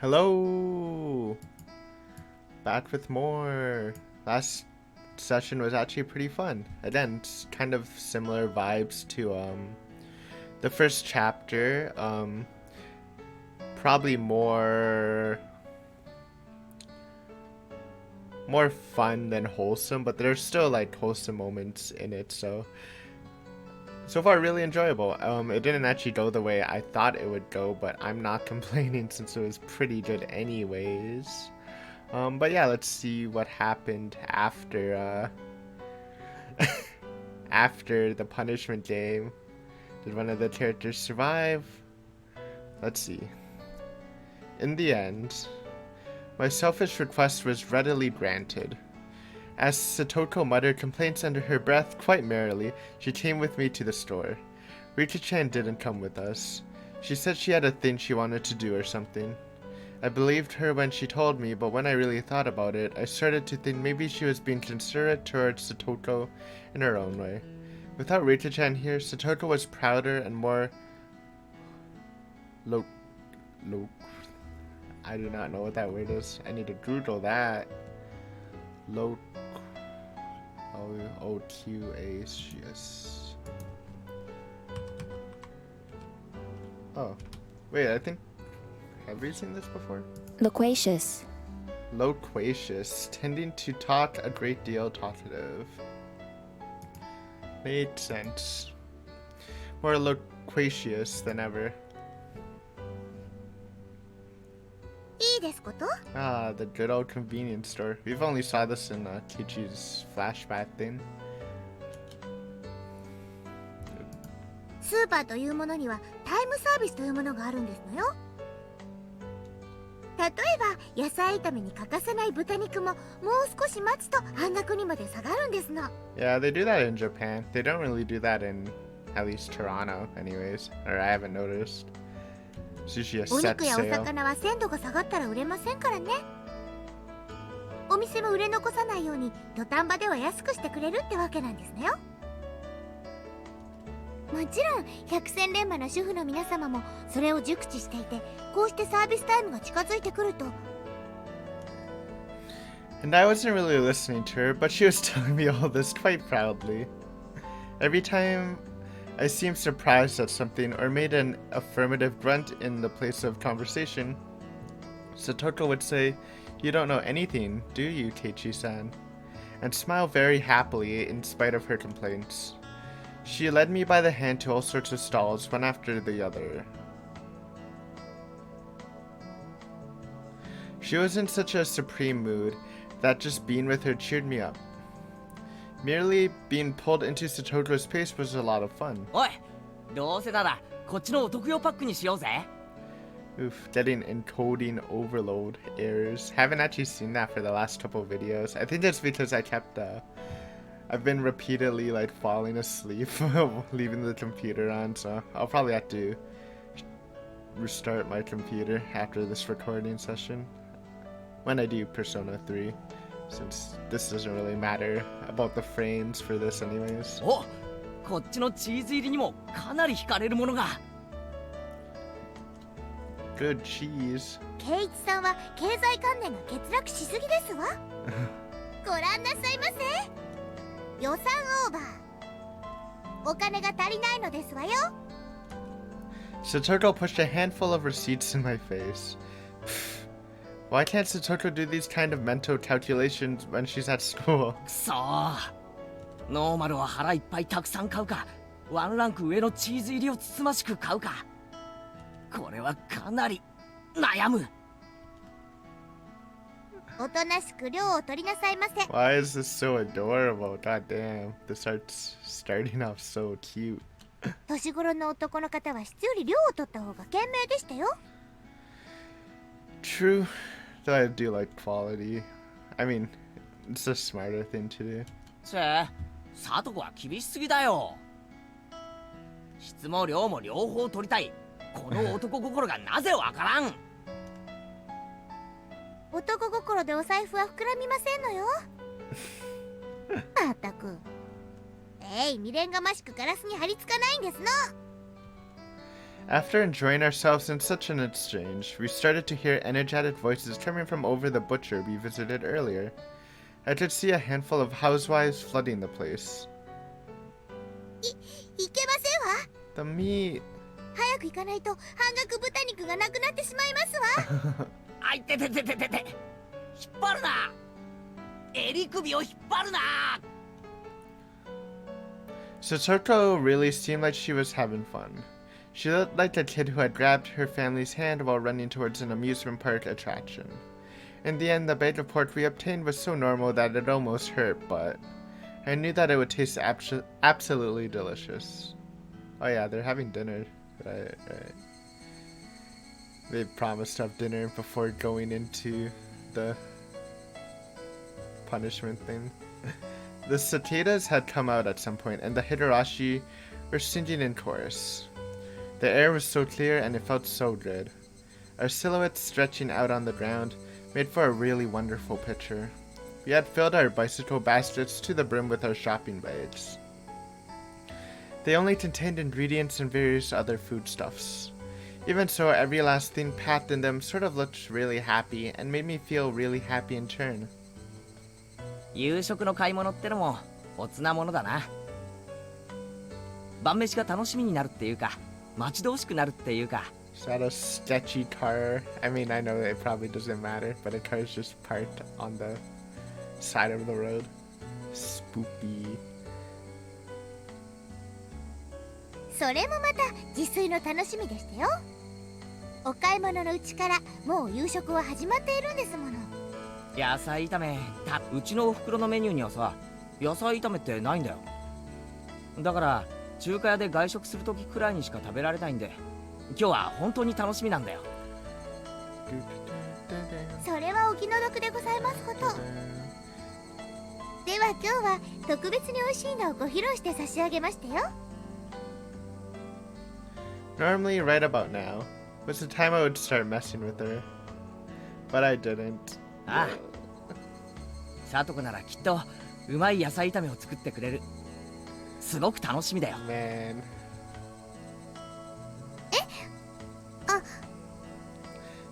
Hello! Back with more. Last session was actually pretty fun. Again, it's kind of similar vibes to the first chapter. Probably more fun than wholesome, but there's still like wholesome moments in it, so far really enjoyable. It didn't actually go the way I thought it would go, but I'm not complaining since it was pretty good anyways. But yeah, let's see what happened after after the punishment game. Did one of the characters survive? Let's see. In the end, my selfish request was readily granted. As Satoko muttered complaints under her breath quite merrily, she came with me to the store. Rika-chan didn't come with us. She said she had a thing she wanted to do or something. I believed her when she told me, but when I really thought about it, I started to think maybe she was being considerate towards Satoko in her own way. Without Rika-chan here, Satoko was prouder and more I do not know what that word is. I need to Google that. Loquacious. Oh, wait, I think... Have we seen this before? Loquacious. Loquacious. Tending to talk a great deal, talkative. Made sense. More loquacious than ever. Ah, the good old convenience store. We've only saw this in Kichi's flashback thing. スーパーというものにはタイムサービスというものがあるんですのよ。例えば野菜炒めに欠かせない豚肉ももう少し待つと半額にまで下がるんですの。Yeah, they do that in Japan. They don't really do that in at least Toronto, anyways. Or I haven't noticed. It's usually a お set 肉やお sale. 魚は鮮度が下がったら売れませんからね。お店も売れ残さないように土壇場では安くしてくれるってわけなんですねよ。もちろん百戦錬磨の主婦の皆様もそれを熟知していて、こうしてサービスタイムが近づいてくると。And I wasn't really listening to her, but she was telling me all this quite proudly. Every time I seemed surprised at something or made an affirmative grunt in the place of conversation, Satoko would say, "You don't know anything, do you, Teichi-san?" and smile very happily in spite of her complaints. She led me by the hand to all sorts of stalls, one after the other. She was in such a supreme mood that just being with her cheered me up. Merely being pulled into Satoko's pace was a lot of fun. Oof, getting encoding overload errors. Haven't actually seen that for the last couple of videos. I think that's because I've been repeatedly like falling asleep leaving the computer on, so I'll probably have to restart my computer after this recording session when I do Persona 3, since this doesn't really matter about the frames for this anyways. Good cheese. ケイイチさんは経済観念が欠落しすぎですわ。ご覧なさいませ。予算オーバー。お金が足りないのですわよ。Satoko pushed a handful of receipts in my face. Why can't Satoko do these kind of mental calculations when she's at school? ノーマルは腹いっぱいたくさん買うか、ワンランク上のチーズ入りをつつましく買うか。これはかなり悩む。おとなしく量を取りなさいませ。Why is this so adorable? God damn, this art's starting off so cute. 年頃の男の方は質より量を取った方が賢明でしたよ。True, though I do like quality. I mean, it's a smarter thing to do. サトコは厳しすぎだよ。質も量も両方取りたい。この男心がなぜわからん。男心でお財布は膨らみませんのよ。まったく。未練がましくガラスに貼り付かないんですの。After enjoying ourselves in such an exchange, we started to hear energetic voices coming from over the butcher we visited earlier. I could see a handful of housewives flooding the place. いけませんわ。 The meat. 早く行かないと半額豚肉がなくなってしまいますわ。あいてててててて、引っ張るな。襟首を引っ張るな。 Sotoko really seemed like she was having fun. She looked like a kid who had grabbed her family's hand while running towards an amusement park attraction. In the end, the bag of pork we obtained was so normal that it almost hurt, but I knew that it would taste absolutely delicious. Oh yeah, they're having dinner. Right. They promised to have dinner before going into the punishment thing. The cicadas had come out at some point, and the Higurashi were singing in chorus. The air was so clear and it felt so good. Our silhouettes stretching out on the ground made for a really wonderful picture. We had filled our bicycle baskets to the brim with our shopping bags. They only contained ingredients and various other foodstuffs. Even so, every last thing packed in them sort of looked really happy and made me feel really happy in turn. 夕食の買い物ってのもおつなものだな。晩飯が楽しみになるっていうか、待ち遠しくなるっていうか。 Is that a sketchy car? I mean, I know it probably doesn't matter, but a car is just parked on the side of the road. Spoopy. それもまた自炊の楽しみでしたよ。お買い物のうちからもう夕食は始まっているんですもの。野菜炒め、うちのお袋のメニューにはさ、野菜炒めってないんだよ。だから中華屋で外食するときくらいにしか食べられないんで、今日は本当に楽しみなんだよ。それはお気の毒でございますこと。では今日は特別に美味しいのをご披露して差し上げましたよ。Normally, right about now was the time I would start messing with her, but I didn't. ああ、さとこならきっとうまい野菜炒めを作ってくれる。すごく楽しみだよ。 Man.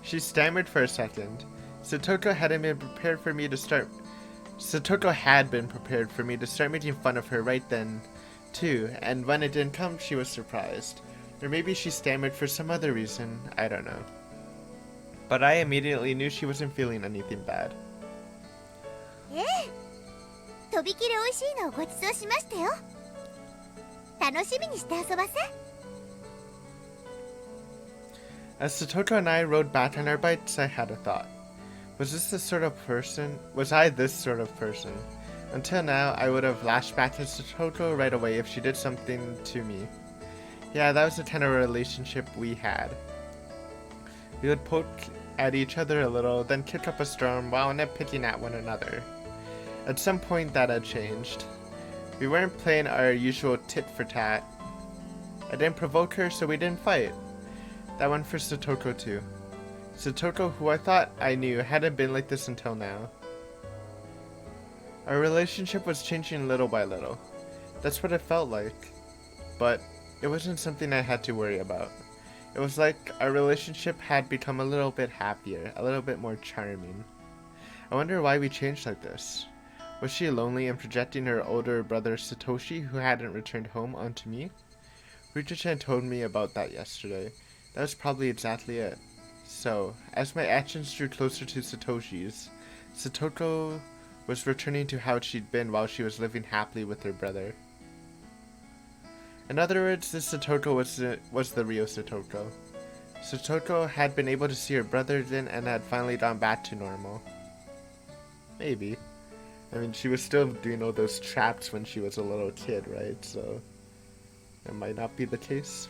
She stammered for a second. Satoko had been prepared for me to start making fun of her right then, too, and when it didn't come, she was surprised. Or maybe she stammered for some other reason, I don't know. But I immediately knew she wasn't feeling anything bad. とびきり美味しいのをごちそうしましたよ。楽しみにして遊ばせ。 As Satoko and I rode back on our bikes, I had a thought. Was I this sort of person? Until now, I would have lashed back at Satoko right away if she did something to me. Yeah, that was the kind of relationship we had. We would poke at each other a little, then kick up a storm while nitpicking at one another. At some point, that had changed. We weren't playing our usual tit-for-tat. I didn't provoke her, so we didn't fight. That went for Satoko too. Satoko, who I thought I knew, hadn't been like this until now. Our relationship was changing little by little. That's what it felt like. But it wasn't something I had to worry about. It was like our relationship had become a little bit happier, a little bit more charming. I wonder why we changed like this. Was she lonely and projecting her older brother Satoshi, who hadn't returned home, onto me? Rita-chan told me about that yesterday. That was probably exactly it. So, as my actions drew closer to Satoshi's, Satoko was returning to how she'd been while she was living happily with her brother. In other words, this Satoko was the real Satoko. Satoko had been able to see her brother again and had finally gone back to normal. Maybe. I mean, she was still doing all those traps when she was a little kid, right? So, that might not be the case.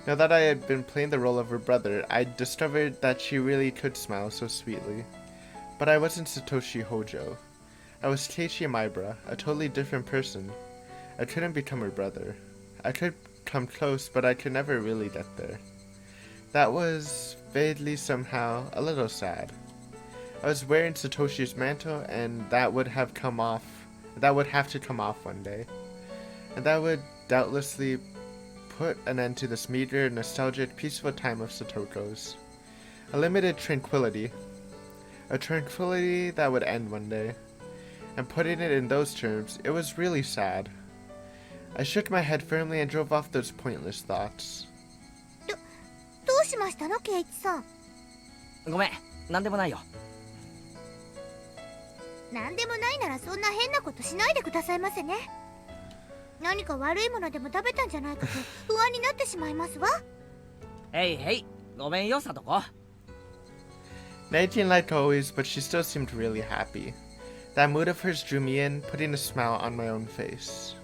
Now that I had been playing the role of her brother, I discovered that she really could smile so sweetly. But I wasn't Satoshi Hojo. I was Keiichi Maibara, a totally different person. I couldn't become her brother. I could come close, but I could never really get there. That was, vaguely somehow, a little sad. I was wearing Satoshi's mantle, and that would have to come off one day. And that would doubtlessly put an end to this meager, nostalgic, peaceful time of Satoko's. A limited tranquility. A tranquility that would end one day. And putting it in those terms, it was really sad. I shook my head firmly and drove off those pointless thoughts. どうしましたのケイチさん。ごめん、なんでもないよ。なんでもないならそんな変なことしないでくださいませね。何か悪いものでも食べたんじゃないかと不安になってしまいますわ。へいへい、ごめんよ、さとこ。Nineteen like always, but she still seemed really happy. That mood of hers drew me in, putting a smile on my own face.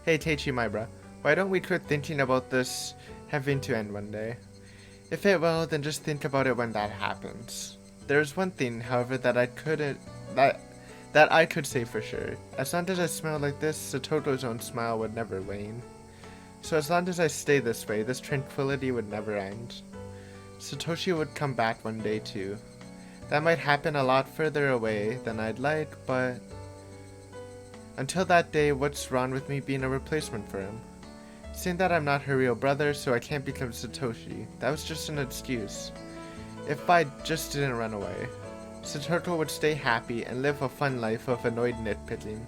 Hey Teichi, my bro, why don't we quit thinking about this having to end one day? If it will, then just think about it when that happens. There's one thing, however, that I could say for sure. As long as I smile like this, Satoko's own smile would never wane. So as long as I stay this way, this tranquility would never end. Satoshi would come back one day too. That might happen a lot further away than I'd like, but until that day, what's wrong with me being a replacement for him? Saying that I'm not her real brother, so I can't become Satoshi, that was just an excuse. If I just didn't run away, Satoko would stay happy and live a fun life of annoyed nitpicking.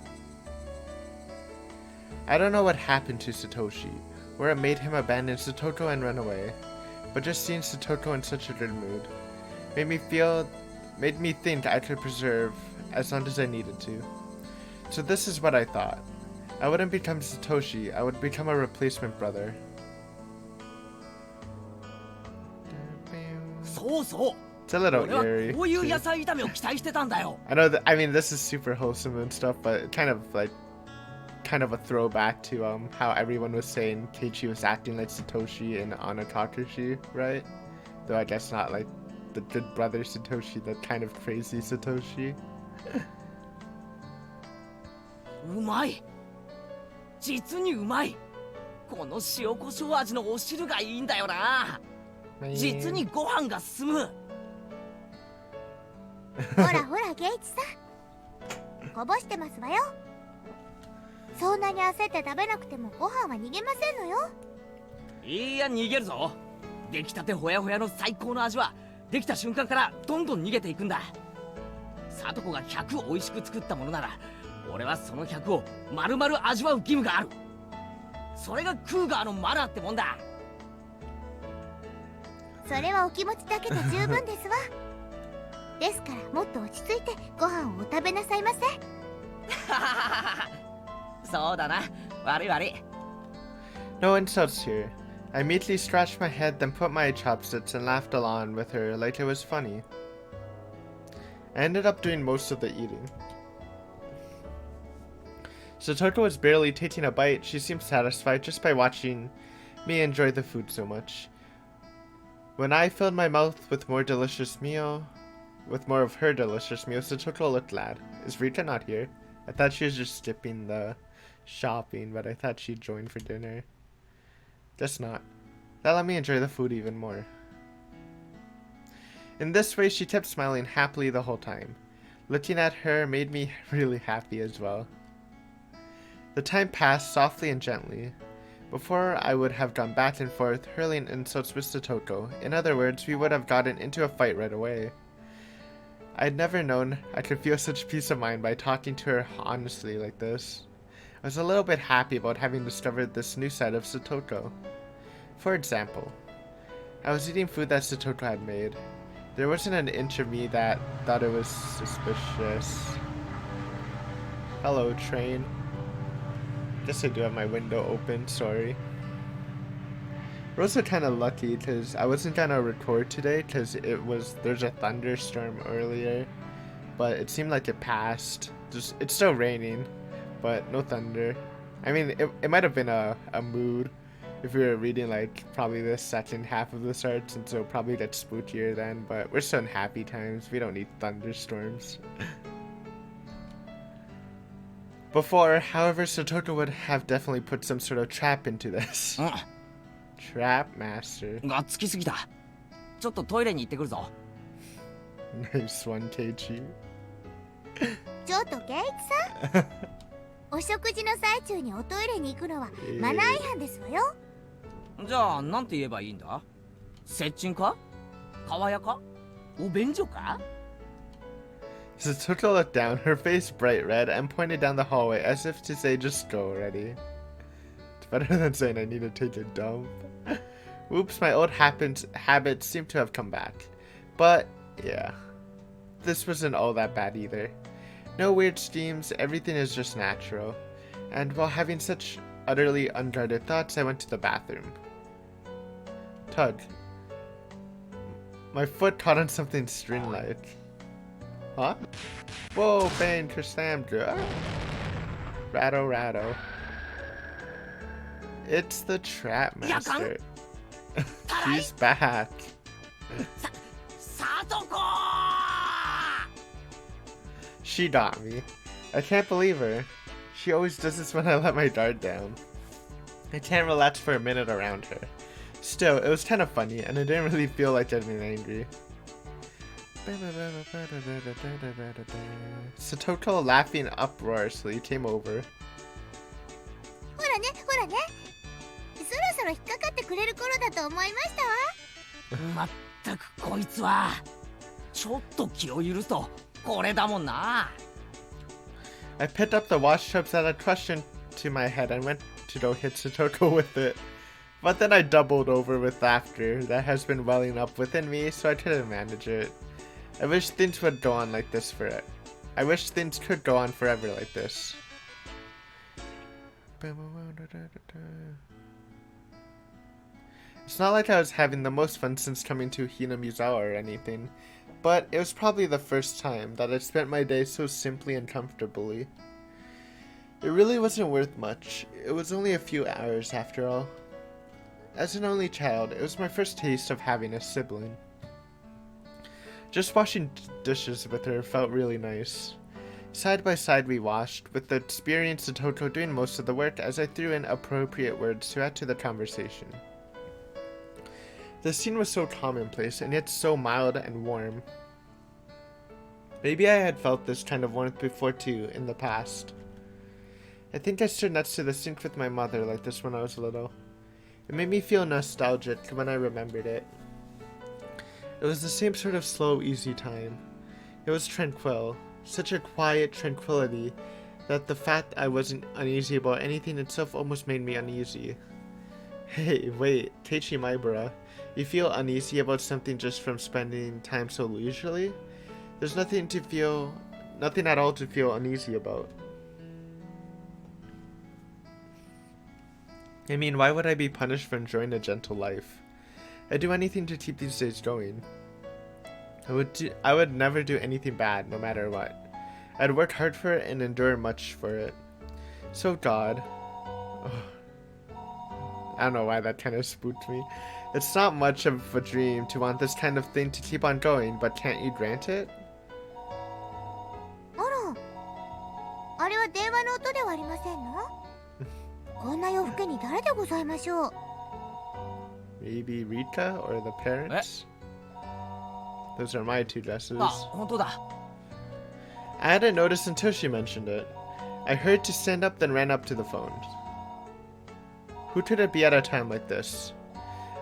I don't know what happened to Satoshi, where it made him abandon Satoko and run away, but just seeing Satoko in such a good mood made me think I could preserve as long as I needed to. So this is what I thought. I wouldn't become Satoshi, I would become a replacement brother. そうそう。 It's a little 俺は eerie. こういう too. 野菜炒めを期待してたんだよ。 I know that, I mean, this is super wholesome and stuff, but kind of a throwback to how everyone was saying Keiichi was acting like Satoshi in Anakakashi, right? Though I guess not like the good brother Satoshi, the kind of crazy Satoshi. うまい。実にうまい。この塩コショウ味のお汁がいいんだよな。実にご飯が進む。ほらほらケイチさん、こぼしてますわよ。そんなに焦って食べなくてもご飯は逃げませんのよ。いや逃げるぞ。出来たてほやほやの最高の味はできた瞬間からどんどん逃げていくんだ。さとこが100美味しく作ったものなら俺はその100を丸々味わう義務がある。それがクーガーのマナーってもんだ。それはお気持ちだけで十分ですわ。ですからもっと落ち着いてご飯をお食べなさいませ。そうだな。悪い悪い。 No insults here. I immediately scratched my head, then put my chopsticks and laughed along with her like it was funny. I ended up doing most of the eating. Satoko was barely taking a bite. She seemed satisfied just by watching me enjoy the food so much. When I filled my mouth with more of her delicious meal, Satoko looked glad. Is Rika not here? I thought she was just skipping the shopping, but I thought she'd join for dinner. Guess not. That let me enjoy the food even more. In this way, she kept smiling happily the whole time. Looking at her made me really happy as well. The time passed softly and gently. Before I would have gone back and forth, hurling insults with Satoko. In other words, we would have gotten into a fight right away. I'd never known I could feel such peace of mind by talking to her honestly like this. I was a little bit happy about having discovered this new side of Satoko. For example, I was eating food that Satoko had made. There wasn't an inch of me that thought it was suspicious. Hello, train. Guess I do have my window open, sorry. We're also kind of lucky because I wasn't gonna record today because there's a thunderstorm earlier, but it seemed like it passed. It's still raining, but no thunder. I mean, it might have been a mood if we were reading like probably the second half of the starts, and so it'll probably get spookier then, but we're still in happy times. We don't need thunderstorms. Before, however, Satoko would have definitely put some sort of trap into this. Trap master. がっつきすぎた。ちょっとトイレに行ってくるぞ。Nice one, Keiichi. ちょっとケイチさん、お食事の最中におトイレに行くのはマナー違反ですわよ。じゃあなんて言えばいいんだ？接近か？川屋か？お便所か？ Satoko looked down, her face bright red, and pointed down the hallway as if to say, just go already. It's better than saying I need to take a dump. Oops, my old habits seem to have come back. But, yeah. This wasn't all that bad either. No weird schemes, everything is just natural. And while having such utterly unguarded thoughts, I went to the bathroom. Tug. My foot caught on something string-like. Huh? Whoa, bang, Cassandra. Ratto. It's the Trap Master. She's back. She got me. I can't believe her. She always does this when I let my guard down. I can't relax for a minute around her. Still, it was kind of funny, and I didn't really feel like getting angry. Satoko, laughing uproariously, came over. ほらねほらね、そろそろ引っかかってくれる頃だと思いましたわ。まったくこいつはちょっと気を許すとこれだもんな。 I picked up the wash tubs that had crushed into my head and went to go hit Satoko with it. But then I doubled over with laughter that has been welling up within me, so I couldn't manage it. I wish things would go on like this for it. I wish things could go on forever like this. It's not like I was having the most fun since coming to Hinamizawa or anything, but it was probably the first time that I spent my day so simply and comfortably. It really wasn't worth much. It was only a few hours after all. As an only child, it was my first taste of having a sibling. Just washing dishes with her felt really nice. Side by side we washed, with the experienced Satoko doing most of the work as I threw in appropriate words to add to the conversation. The scene was so commonplace, and yet so mild and warm. Maybe I had felt this kind of warmth before too, in the past. I think I stood next to the sink with my mother like this when I was little. It made me feel nostalgic when I remembered it. It was the same sort of slow, easy time. It was tranquil, such a quiet tranquility that the fact I wasn't uneasy about anything itself almost made me uneasy. Hey, wait, Teichi Maibara, you feel uneasy about something just from spending time so leisurely? There's nothing at all to feel uneasy about. I mean, why would I be punished for enjoying a gentle life? I'd do anything to keep these days going. I would never do anything bad, no matter what. I'd work hard for it and endure much for it. So God... I don't know why that kind of spooked me. It's not much of a dream to want this kind of thing to keep on going, but can't you grant it? あら、あれは電話の音ではありませんの？こんな夜更けに誰でございましょう？ Maybe Rika or the parents? Those are my two guesses. あ、本当だ。 I hadn't noticed until she mentioned it. I hurried to stand up, then ran up to the phone. Who could it be at a time like this?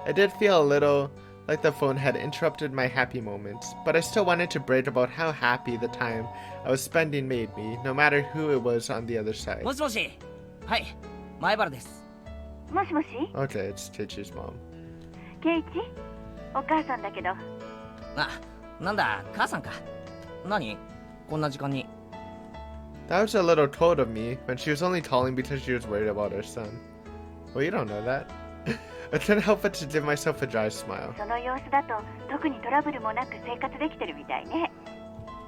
I did feel a little like the phone had interrupted my happy moments, but I still wanted to brag about how happy the time I was spending made me, no matter who it was on the other side. もしもし。はい、前原です。もしもし、 Okay, it's Teichi's mom. ケイチ、お母さんだけど。なんだ、母さんか。何？こんな時間に。That was a little cold of me when she was only calling because she was worried about her son. Well, you don't know that. I couldn't help but to give myself a dry smile. その様子だと特にトラブルもなく生活できてるみたいね。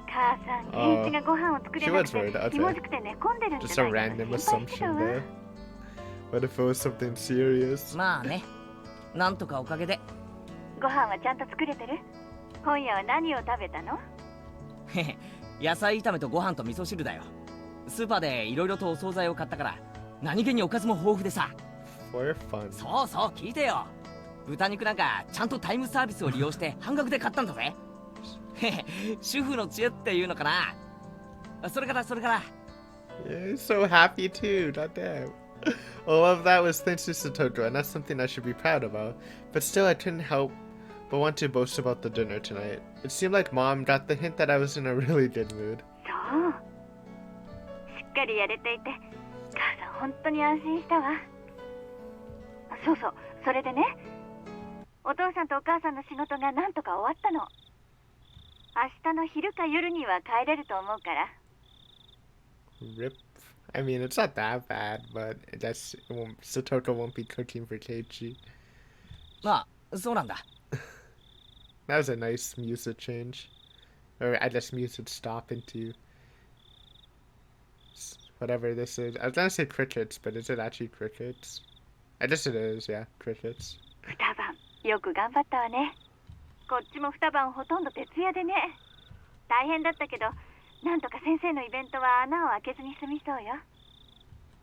母さん、ケイチがご飯を作れなくてひもじくて寝込んでるんじ Just ゃ a ないか random 心配してた assumption わ。 there. What if it was something serious? まあね。なんとかおかげで。ご飯はちゃんと作れてる？今夜は何を食べたの？へへ、野菜炒めとご飯と味噌汁だよ。スーパーでいろいろとお惣菜を買ったから何気におかずも豊富でさ。For fun. そうそう、聞いてよ。豚肉なんかちゃんとタイムサービスを利用して半額で買ったんだぜ。へへ、主婦の知恵っていうのかな。それから Yeah, he's so happy too, goddamn. All of that was thanks to Satoto, and that's something I should be proud about. But still, I couldn't help but want to boast about the dinner tonight. It seemed like Mom got the hint that I was in a really good mood. そうしっかりやれていて母さん本当に安心したわ。そうそう、それでね、お父さんとお母さんの仕事がなんとか終わったの。明日の昼か夜には帰れると思うから。 Rip. I mean, it's not that bad, but Satoto won't be cooking for Keiichi. まあそうなんだ。 That was a nice music change. Or I guess music stop into whatever this is. I was gonna say crickets, but is it actually crickets? I guess it is, yeah, crickets. 二晩よく頑張ったわね。こっちも二晩ほとんど徹夜でね。大変だったけど、なんとか先生のイベントは穴を開けずに済みそうよ。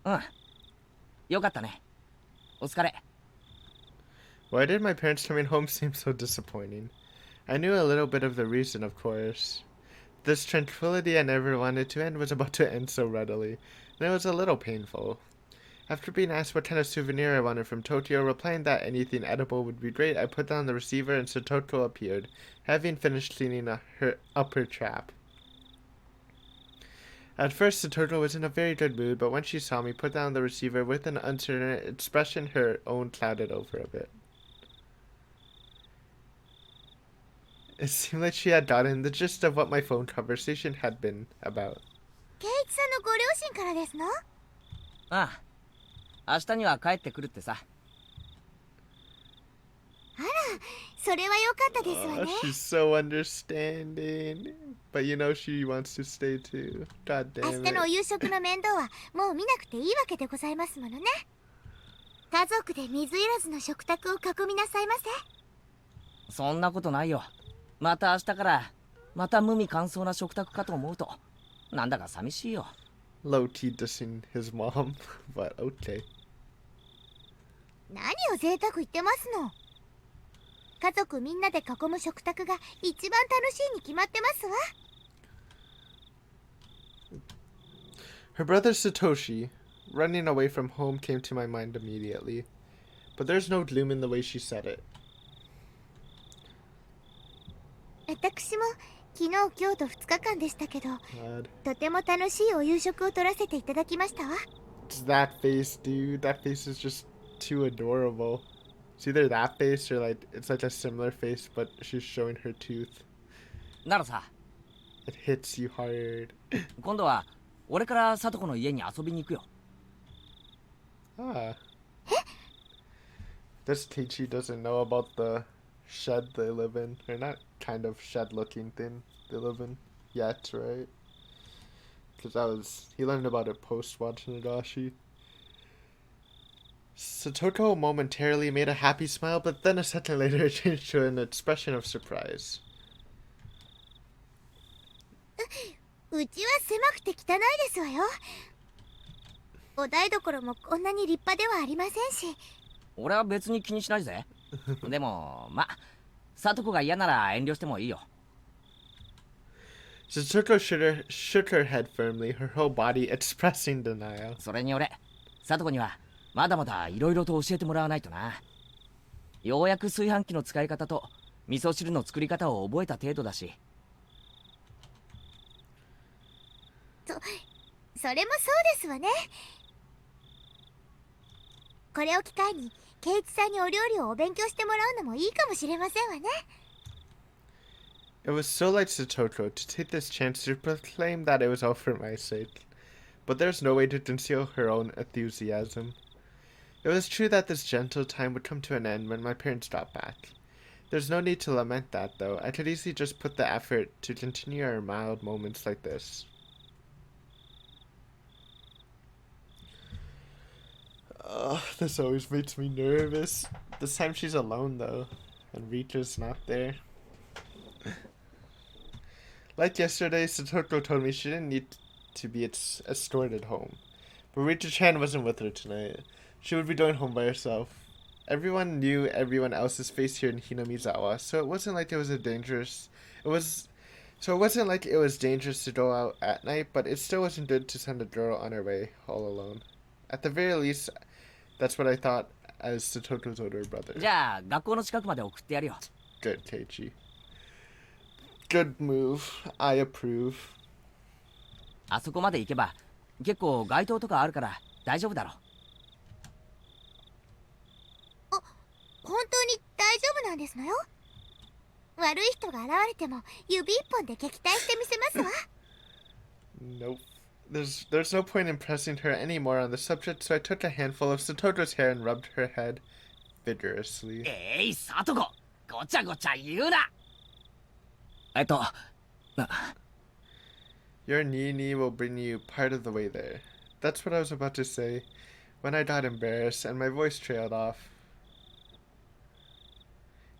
うん。よかったね。お疲れ。 Why did my parents coming home seem so disappointing? I knew a little bit of the reason, of course. This tranquility I never wanted to end was about to end so readily, and it was a little painful. After being asked what kind of souvenir I wanted from Tokyo, replying that anything edible would be great, I put down the receiver and Satoto appeared, having finished cleaning up her trap. At first, Satoto was in a very good mood, but when she saw me put down the receiver with an uncertain expression, her own clouded over a bit. It seemed like she had gotten the gist of what my phone conversation had been about. ケイイチさんのご両親からですの？ああ。明日には帰ってくるってさ。あら、それは良かったですわ Oh, ね。 she's so understanding. But you know she wants to stay too. God 明 damn 日のお it. 夕食の面倒はもう見なくていいわけでございますものね。家族で水入らずの食卓を囲みなさいませ。そんなことないよ。また明日からまた無味乾燥な食卓かと思うとなんだか寂しいよ。 Low key dissing his mom, but okay. 何を贅沢言ってますの。家族みんなで囲む食卓が一番楽しいに決まってますわ。 Her brother Satoshi, running away from home, came to my mind immediately. But there's no gloom in the way she said it. 私も昨日今日と2日間でしたけど、 God. とても楽しいお夕食を取らせていただきましたわ。 It's that face, dude. That face is just too adorable. It's either that face or it's like a similar face, but she's showing her tooth. ならさ、 It hits you hard. 今度は俺から聡子の家に遊びに行くよ。 Ah. This Keiichi doesn't know about the shed they live in. Or not kind of shed-looking thing they live in yet, right? Because he learned about it post-watching Higurashi. Satoto momentarily made a happy smile, but then a second later it changed to an expression of surprise. うちは狭くて汚いですわよ。お台所もこんなに立派ではありませんし。俺は別に気にしないぜ。でもまあ聡子が嫌なら遠慮してもいいよ。 Satoto shook her head firmly, her whole body expressing denial. それに俺聡子にはまだまだいろいろと教えてもらわないとな。ようやく炊飯器の使い方と味噌汁の作り方を覚えた程度だし。それもそうですわね。これを機会にケイイチさんにお料理をお勉強してもらうのもいいかもしれませんわね。 It was so like Satoto to take this chance to proclaim that it was all for my sake, but there's no way to conceal her own enthusiasm. It was true that this gentle time would come to an end when my parents got back. There's no need to lament that, though. I could easily just put the effort to continue our mild moments like this. This always makes me nervous. This time she's alone, though, and Rita's not there. Like yesterday, Satoko told me she didn't need to be escorted home. But Rita-chan wasn't with her tonight. She would be going home by herself. Everyone knew everyone else's face here in Hinamizawa, so it wasn't like it was So it wasn't like it was dangerous to go out at night, but it still wasn't good to send a girl on her way all alone. At the very least, that's what I thought as Satoto's older brother. じゃあ学校の近くまで送ってやるよ。 Good, Keiichi. Good move. I approve. あそこまで行けば結構街灯とかあるから大丈夫だろ。本当に大丈夫なんですのよ。悪い人が現れても指一本で撃退してみせますわ。Nope. There's no point in pressing her anymore on the subject, so I took a handful of Satoto's hair and rubbed her head vigorously. サトコ、ごちゃごちゃ言うな。Your Nini will bring you part of the way there. That's what I was about to say when I got embarrassed and my voice trailed off.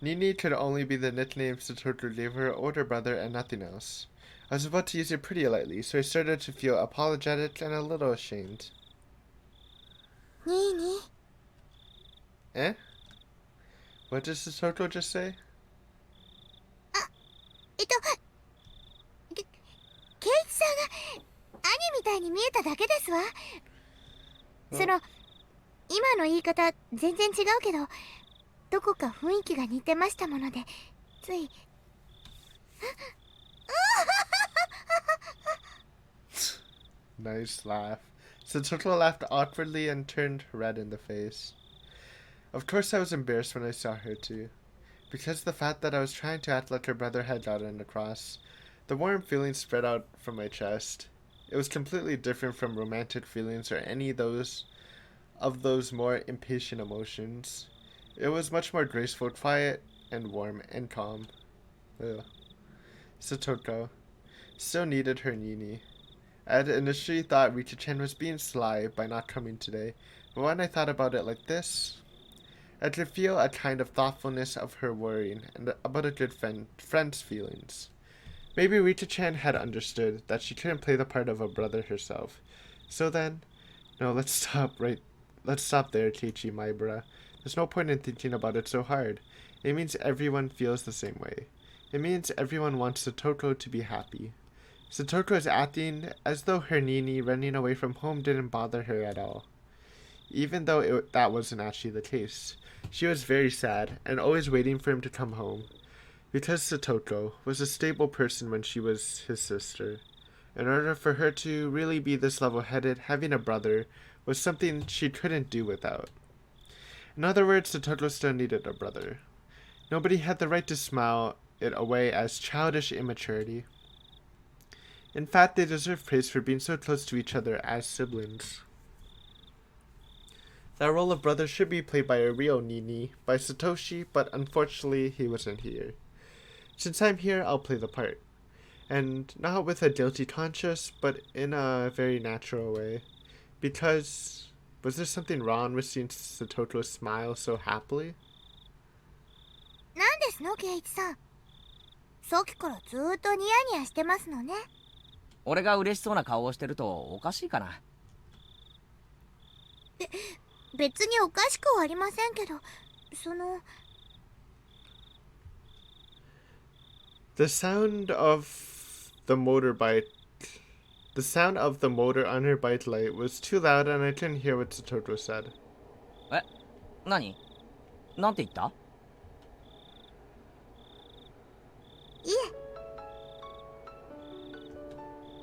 Nini could only be the nickname Satoto gave her older brother and nothing else. I was about to use it pretty lightly, so I started to feel apologetic and a little ashamed. ニーニー。 Eh? What did Satoto just say? ケイチさんが兄みたいに見えただけですわ。その今の言い方全然違うけど、どこか雰囲気が似てましたもので、つい。Nice laugh. Satoto laughed awkwardly and turned red in the face. Of course I was embarrassed when I saw her too, because of the fact that I was trying to act like her brother had gotten across. The warm feeling spread out from my chest. It was completely different from romantic feelings or any of those more impatient emotions. It was much more graceful, quiet, and warm and calm. Ugh. Satoto still needed her Nini. I had initially thought Rika-chan was being sly by not coming today, but when I thought about it like this, I could feel a kind of thoughtfulness of her worrying and about a good friend's feelings. Maybe Rika-chan had understood that she couldn't play the part of a brother herself. So then, no, let's stop there, Keiichi Maibara. There's no point in thinking about it so hard. It means everyone feels the same way. It means everyone wants Satoto to be happy. Satoto is acting as though her Nini running away from home didn't bother her at all. Even though that wasn't actually the case. She was very sad and always waiting for him to come home. Because Satoto was a stable person when she was his sister. In order for her to really be this level-headed, having a brother was something she couldn't do without. In other words, Satoto still needed a brother. Nobody had the right to smile it away as childish immaturity. In fact, they deserve praise for being so close to each other as siblings. That role of brother should be played by a real Nini, by Satoshi, but unfortunately he wasn't here. Since I'm here, I'll play the part. And not with a guilty conscience, but in a very natural way. Because, was there something wrong with seeing Satoto smile so happily? なんですの、ケイチさん。さっきからずーっとニヤニヤしてますのね。俺が嬉しそうな顔をしてるとおかしいかな。別におかしくはありませんけど、その。The sound of the motor on her bike light was too loud and I couldn't hear what Satoto said. 何？なんて言った？いえ。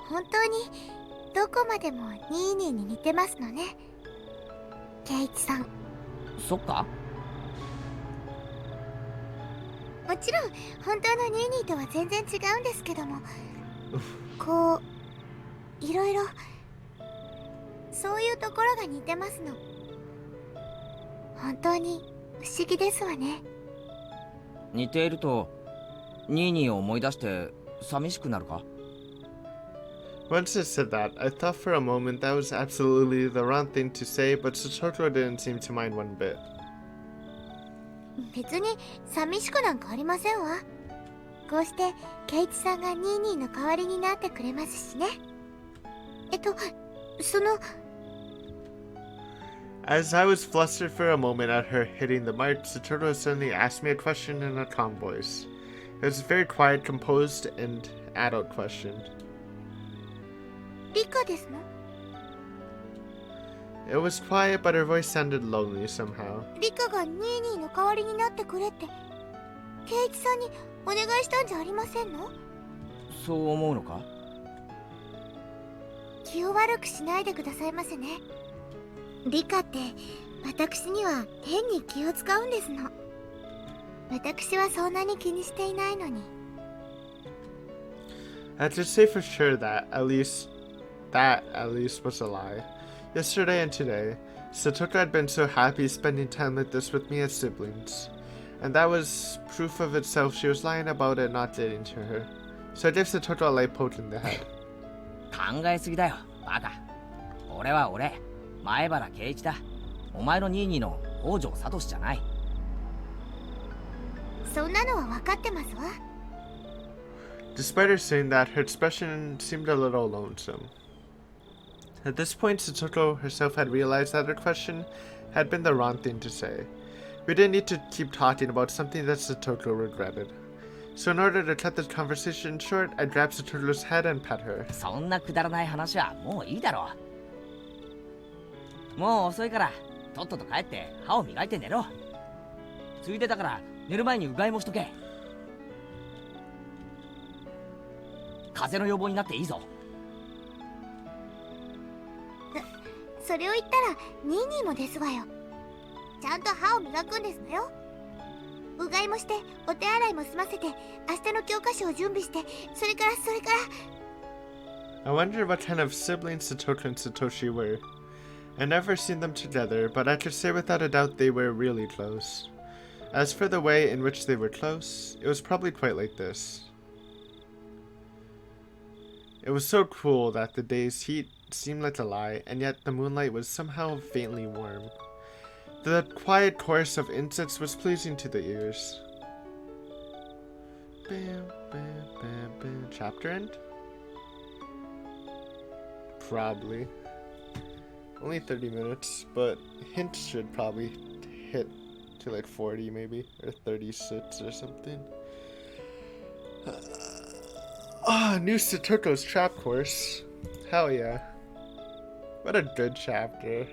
本当にどこまでもニーニーに似てますのね。ケイチさん。そっか？もちろん本当のニーニーとは全然違うんですけどもこういろいろそういうところが似てますの。本当に不思議ですわね。似ているとニーニーを思い出して寂しくなるか？ Once it said that, I thought for a moment that was absolutely the wrong thing to say, but Satoto didn't seem to mind one bit. 別に寂しくなんかありませんわ。こうしてケイチさんがニーニーの代わりになってくれますしね。その As I was flustered for a moment at her hitting the mark, Satoto suddenly asked me a question in a calm voice. It was very quiet, composed, and adult questioned. リカですの？ It was quiet, but her voice sounded lonely somehow. リカがニーニーの代わりになってくれってケイイチさんにお願いしたんじゃありませんの？そう思うのか？気を悪くしないでくださいませね。リカって私には変に気を使うんですの。私はそんなに気にしていないのに。I could say for sure that at least was a lie. Yesterday and today, Satoko had been so happy spending time like this with me as siblings, and that was proof of itself she was lying about it not dating to her. So I gave Satoko a light poke in the head. 考えすぎだよバカ。俺は俺、前原圭一だ。お前のニーニーの北条聡じゃない。そんなのは分かってますわ。Despite her saying that, her expression seemed a little lonesome. At this point, Satoko herself had realized that her question had been the wrong thing to say. We didn't need to keep talking about something that Satoko regretted. So in order to cut this conversation short, I grabbed Satoko's head and pet her. そんなくだらない話はもういいだろう。もう遅いからとっとと帰って歯を磨いて寝ろ。ついでだから寝る前にうがいもしとけ。風邪の予防になっていいぞ。それを言ったらニーニーもですわよ。ちゃんと歯を磨くんですのよ。うがいもしてお手洗いも済ませて明日の教科書を準備して、それから。 I wondered what kind of siblings Satoko and Satoshi were. I never seen them together, but I could say without a doubt they were really close. As for the way in which they were close, it was probably quite like this. It was so cool that the day's heat seemed like a lie, and yet the moonlight was somehow faintly warm. The quiet chorus of insects was pleasing to the ears. Bam, bam, bam, bam. Chapter end? Probably. Only 30 minutes, but hints should probably hit to like 40 maybe, or 36 or something. New Satoko's trap course. Hell yeah. What a good chapter.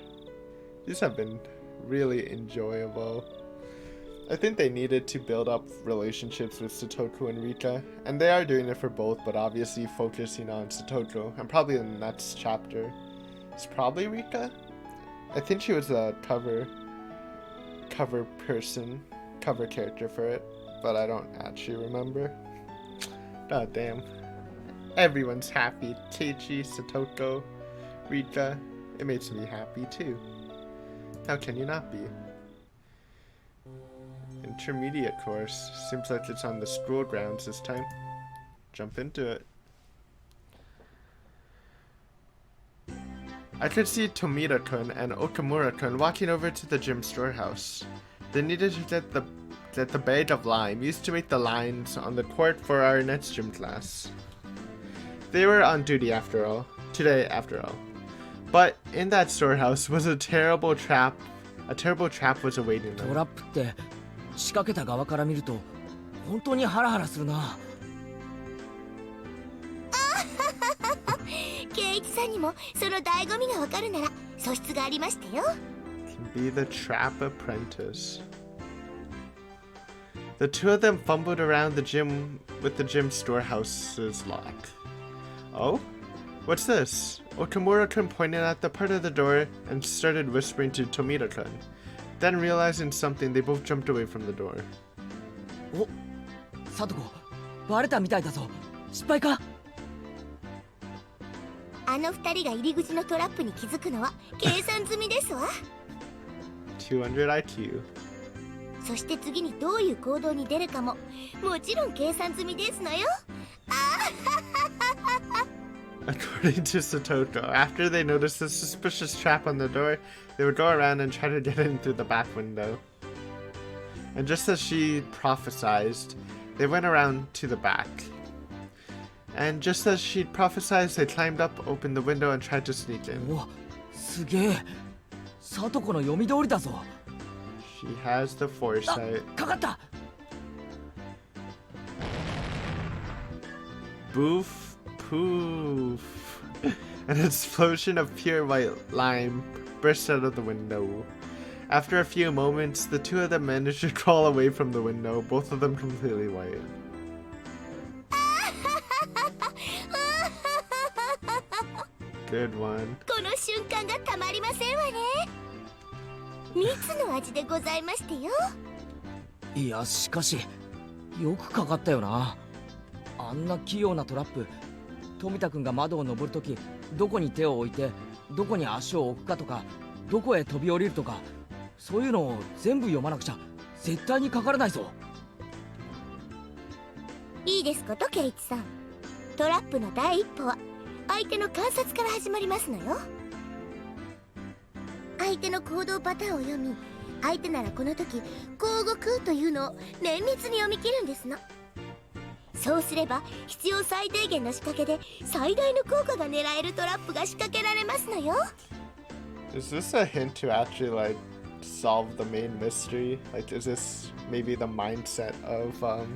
These have been really enjoyable. I think they needed to build up relationships with Satoko and Rika, and they are doing it for both, but obviously focusing on Satoko, and probably in the next chapter. It's probably Rika? I think she was a cover character for it, but I don't actually remember. God damn. Everyone's happy. Keiichi, Satoko, Rika. It makes me happy too. How can you not be? Intermediate course. Seems like it's on the school grounds this time. Jump into it. I could see Tomita-kun and Okamura-kun walking over to the gym storehouse. They needed to get the bag of lime used to make the lines on the court for our next gym class. They were on duty today after all. But in that storehouse was a terrible trap. A terrible trap was awaiting ト them. ラップって仕掛けた側から見ると本当にハラハラするな。ケイイチさんにもその醍醐味がわかるなら素質がありましたよ。 Can be the trap apprentice. The two of them fumbled around the gym with the gym storehouse's lock. Oh? What's this? Okamura-kun pointed at the part of the door and started whispering to Tomita-kun. Then realizing something, they both jumped away from the door. お、サトコ、バレたみたいだぞ。失敗か？あの二人が入り口のトラップに気づくのは計算済みですわ。200 IQ. そして次にどういう行動に出るかももちろん計算済みですのよ。According to Satoko, after they noticed the suspicious trap on the door, they would go around and try to get in through the back window. And just as she prophesied, they went around to the back. And just as she prophesied, they climbed up, opened the window, and tried to sneak in. お、すげえ。サトコの読み通りだぞ。She has the foresight. かかった。Boof, poof. An explosion of pure white lime burst out of the window. After a few moments, the two of them managed to crawl away from the window, both of them completely white. Good one. この瞬間がたまりませんわね。蜜の味でございましてよ。いやしかしよくかかったよな。あんな器用なトラップ、富田君が窓を登るときどこに手を置いてどこに足を置くかとかどこへ飛び降りるとか、そういうのを全部読まなくちゃ絶対にかからないぞ。いいですことケイチさん。トラップの第一歩は相手の観察から始まりますのよ。相手の行動パターンを読み、相手ならこの時こう動くというのを綿密に読み切るんですの。そうすれば必要最低限の仕掛けで最大の効果が狙えるトラップが仕掛けられますのよ。 Is this a hint to actually like solve the main mystery? Like, is this maybe the mindset of or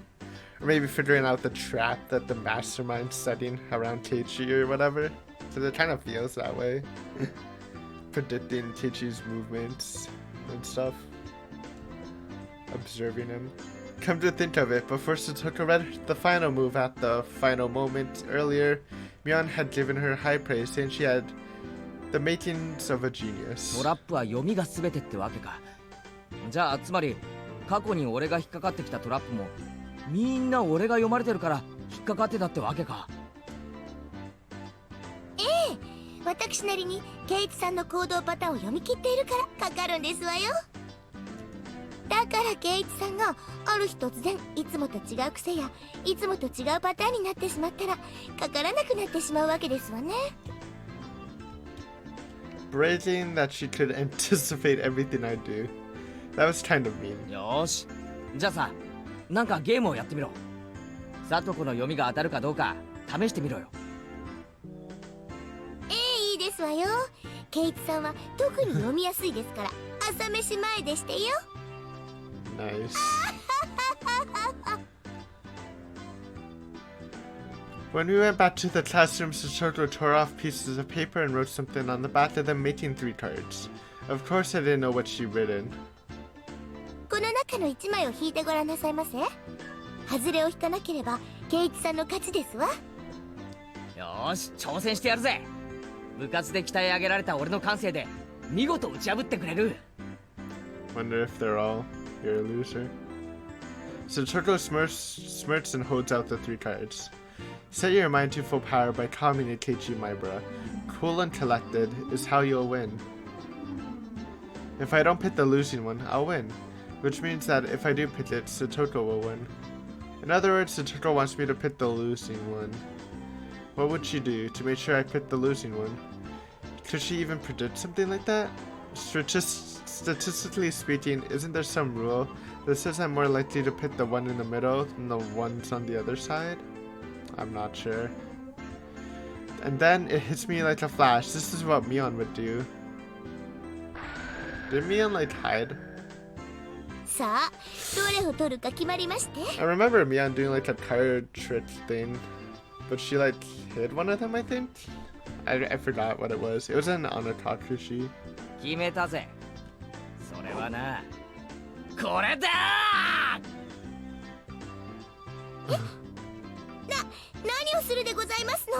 maybe figuring out the trap that the mastermind's setting around Teichi or whatever? So it kind of feels that way. Predicting Teichi's movements and stuff. Observing him. Come to think of it, before Satoko read the final move at the final moment earlier, Mion had given her high praise, saying she had the makings of a genius. トラップは読みが全てってわけか。じゃあつまり過去に俺が引っかかってきたトラップもみんな俺が読まれてるから引っかかってたってわけか。ええ、私なりにケイチさんの行動パターンを読み切っているからかかるんですわよ。だからケイチさんがある日突然いつもと違う癖やいつもと違うパターンになってしまったらかからなくなってしまうわけですわね。Bragging that she could anticipate everything I do. That was kind of mean. よーし、じゃあさ、なんかゲームをやってみろ。サトコの読みが当たるかどうか試してみろよ。ええ、いいですわよ。ケイチさんは特に読みやすいですから朝飯前でしてよ。Nice. When we went back to the classroom, Sachoko tore off pieces of paper and wrote something on the back of them, making 3 cards. Of course, I didn't know what she'd written. この中の1枚を引いてごらんなさいませ。外れを引かなければケイチさんの勝ちですわ。よーし、挑戦してやるぜ。部活で鍛え上げられた俺の感性で見事打ち破ってくれる。 Wonder if they're all. You're a loser. Sachoko smirks and holds out the 3 cards. Set your mind to full power by calming a Keiichi Maibara. Cool and collected is how you'll win. If I don't pick the losing one, I'll win. Which means that if I do pick it, Sachoko will win. In other words, Sachoko wants me to pick the losing one. What would she do to make sure I pick the losing one? Could she even predict something like that? Statistically speaking, isn't there some rule that says I'm more likely to pick the one in the middle than the ones on the other side? I'm not sure. And then it hits me like a flash. This is what Mion would do. Did Mion like hide? さあ、どれを取るか決まりまして。I remember Mion doing like a card trick thing, but she like hid one of them, I think? I forgot what it was. It was an Onakakushi. 決めたぜ。それはな、これだ何をするでございますの？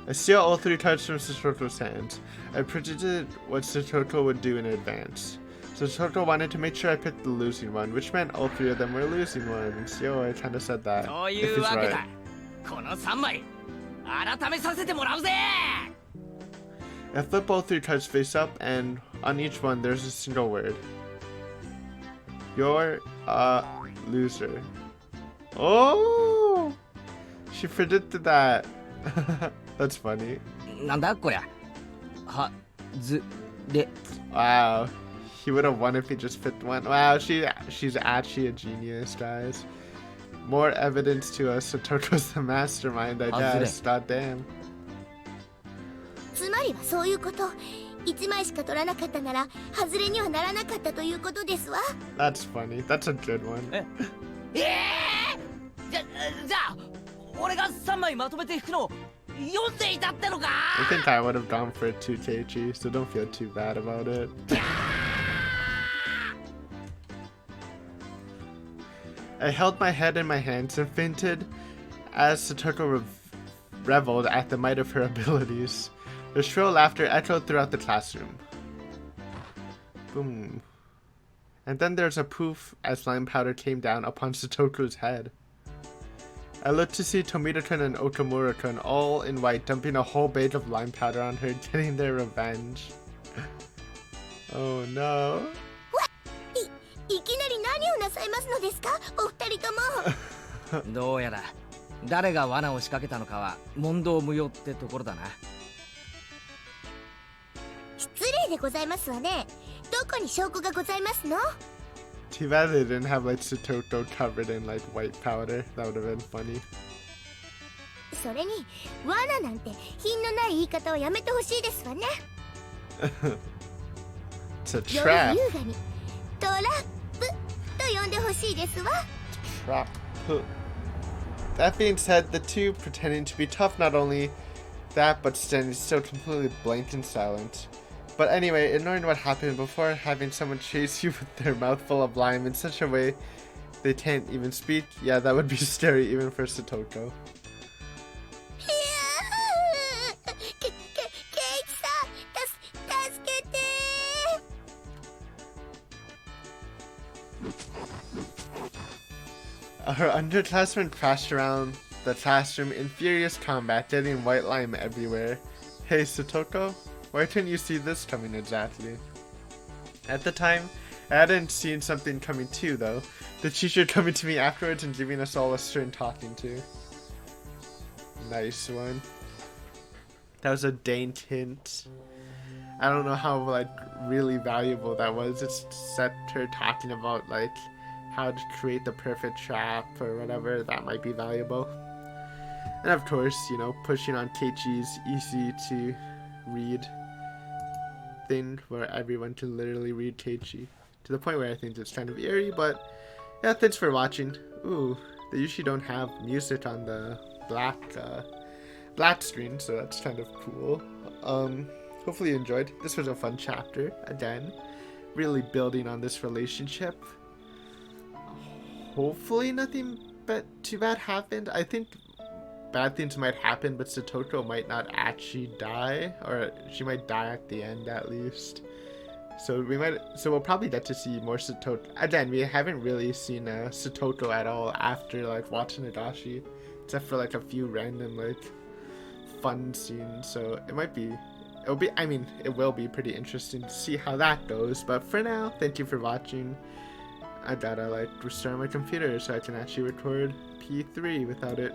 I steal all 3 cards from Sachoko's hands. I predicted what Sachoko would do in advance. Sachoko wanted to make sure I picked the losing one, which meant all 3 of them were losing ones. Yo, I kinda said that. そう If いう he's わけ right. だ。この3枚改めさせてもらうぜ。 I flip all 3 cards face up, and on each one there's a single word. You're a loser. Oh! She predicted that. That's funny. なんだこりゃ。はずれ。 Wow. He would have won if he just picked one. Wow, she's actually a genius, guys. More evidence to us Satoko's the mastermind, I guess. God damn. つまりはそういうこと。1枚しか取らなかったなら外れにはならなかったということですわ。 That's funny. That's a good one. じゃあ俺が3枚まとめて引くの読んでいたってのか。 I think I would have gone for a 2kg, so don't feel too bad about it. I held my head in my hands and fainted as Satoko reveled at the might of her abilities. The shrill laughter echoed throughout the classroom. Boom. And then there's a poof as slime powder came down upon Satoko's head. I looked to see Tomita-kun and Okamura-kun all in white dumping a whole bait of lime powder on her, getting their revenge. Oh no. いきなり何をなさいますのですか、お二人とも。どうやら誰が罠を仕掛けたのかは問答無用ってところだな。失礼でございますわね。どこに証拠がございますの？ Too bad they didn't have like Satoko covered in like white powder. That would have been funny. それに罠なんて品のない言い方をやめてほしいですわね。It's a よ trap. り優雅にトラップと呼んでほしいですわ。 Trap. That being said, the two pretending to be tough, not only that, but standing still completely blank and silent. But anyway, ignoring what happened before, having someone chase you with their mouth full of lime in such a way they can't even speak, yeah, that would be scary even for Satoko. ケイチさん、助けて。 Her underclassmen crashed around the classroom in furious combat, getting white lime everywhere. Hey Satoko, why didn't you see this coming exactly? At the time, I hadn't seen something coming too though. The teacher coming to me afterwards and giving us all a stern talking to. Nice one. That was a dainty hint. I don't know how like really valuable that was. It's set her talking about like how to create the perfect trap or whatever. That might be valuable. And of course, you know, pushing on Keiichi's easy to read thing where everyone can literally read Keiichi to the point where I think it's kind of eerie. But yeah, thanks for watching. Ooh, they usually don't have music on the black screen, so that's kind of cool. Hopefully you enjoyed. This was a fun chapter. Again, really building on this relationship. Hopefully nothing too bad happened. I think bad things might happen, but Satoko might not actually die, or she might die at the end at least. So we'll probably get to see more Satoko. Again, we haven't really seen Satoko at all after like watching Higurashi, except for like a few random like fun scenes. So it will be pretty interesting to see how that goes. But for now, thank you for watching. I gotta like restart my computer so I can actually record P3 without it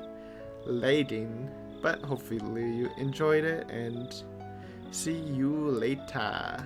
lagging. But hopefully you enjoyed it, and see you later.